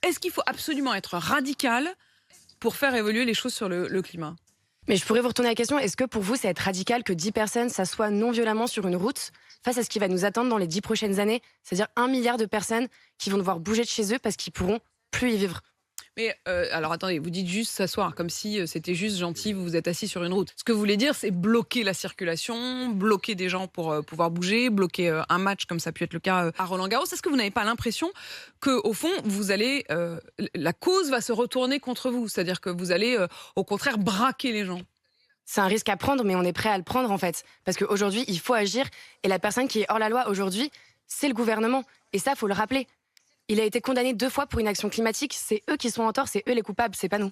est-ce qu'il faut absolument être radical pour faire évoluer les choses sur le climat? Mais je pourrais vous retourner la question, est-ce que pour vous, c'est être radical que 10 personnes s'assoient non violemment sur une route face à ce qui va nous attendre dans les 10 prochaines années? C'est-à-dire 1 milliard de personnes qui vont devoir bouger de chez eux parce qu'ils pourront plus y vivre. Mais alors attendez, vous dites juste s'asseoir, comme si c'était juste gentil, vous vous êtes assis sur une route. Ce que vous voulez dire, c'est bloquer la circulation, bloquer des gens pour pouvoir bouger, bloquer un match comme ça a pu être le cas à Roland-Garros. Est-ce que vous n'avez pas l'impression qu'au fond, vous allez, la cause va se retourner contre vous? C'est-à-dire que vous allez au contraire braquer les gens? C'est un risque à prendre, mais on est prêt à le prendre en fait. Parce qu'aujourd'hui, il faut agir. Et la personne qui est hors la loi aujourd'hui, c'est le gouvernement. Et ça, il faut le rappeler. Il a été condamné 2 fois pour une action climatique. C'est eux qui sont en tort, c'est eux les coupables, c'est pas nous.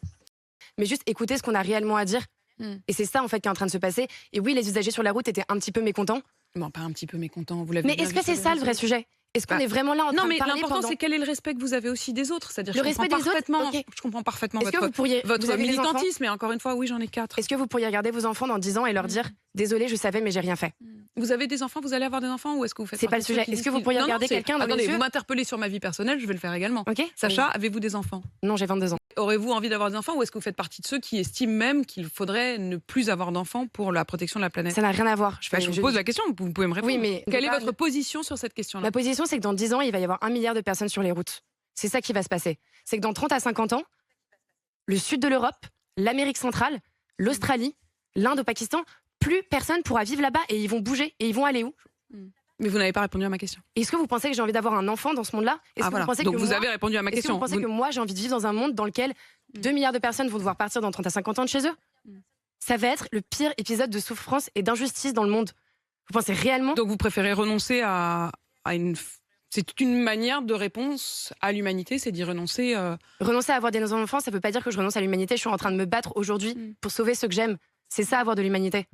Mais juste écoutez ce qu'on a réellement à dire. Et c'est ça en fait qui est en train de se passer. Et oui, les usagers sur la route étaient un petit peu mécontents. Non, pas un petit peu mécontent, vous l'avez Mais bien est-ce vu que c'est sur ça les le vrai réseaux. sujet? Est-ce qu'on est vraiment là en train Non, de mais parler l'important, pendant... c'est quel est le respect que vous avez aussi des autres. C'est-à-dire, Le je respect comprends des autres, parfaitement, ok. je comprends parfaitement Est-ce que vous pourriez... votre vous avez des enfants militantisme, mais encore une fois, oui, j'en ai 4. Est-ce que vous pourriez regarder vos enfants dans 10 ans et leur dire « Désolé, je savais, mais j'ai rien fait ». Vous avez des enfants, vous allez avoir des enfants, ou est-ce que vous faites C'est pas partie le de ceux sujet. qui Est-ce disent que vous qu'ils- pourriez Non, non, regarder c'est- quelqu'un dans les Attendez, yeux? vous m'interpellez sur ma vie personnelle, je vais le faire également. Ok. Sacha, avez-vous des enfants? Non, j'ai 22 ans. Aurez-vous envie d'avoir des enfants, ou est-ce que vous faites partie de ceux qui estiment même qu'il faudrait ne plus avoir d'enfants pour la protection de la planète? Ça n'a rien à voir. Bah, je vous pose la question, vous pouvez me répondre. Oui, mais... Quelle est votre position sur cette question-là? Ma position, c'est que dans 10 ans, il va y avoir 1 milliard de personnes sur les routes. C'est ça qui va se passer. C'est que dans 30 à 50 ans, le sud de l'Europe, l'Amérique centrale, l'Australie, l'Inde au Pakistan, plus personne pourra vivre là-bas et ils vont bouger. Et ils vont aller où? Mais vous n'avez pas répondu à ma question. Est-ce que vous pensez que j'ai envie d'avoir un enfant dans ce monde-là? Est-ce Ah que voilà, vous pensez donc que vous moi... avez répondu à ma Est-ce que question. vous pensez Vous- que moi, j'ai envie de vivre dans un monde dans lequel 2 milliards de personnes vont devoir partir dans 30 à 50 ans de chez eux? Ça va être le pire épisode de souffrance et d'injustice dans le monde. Vous pensez réellement? Donc vous préférez renoncer à une... C'est une manière de réponse à l'humanité, c'est d'y renoncer. Renoncer à avoir des enfants, ça veut pas dire que je renonce à l'humanité. Je suis en train de me battre aujourd'hui pour sauver ceux que j'aime. C'est ça, avoir de l'humanité.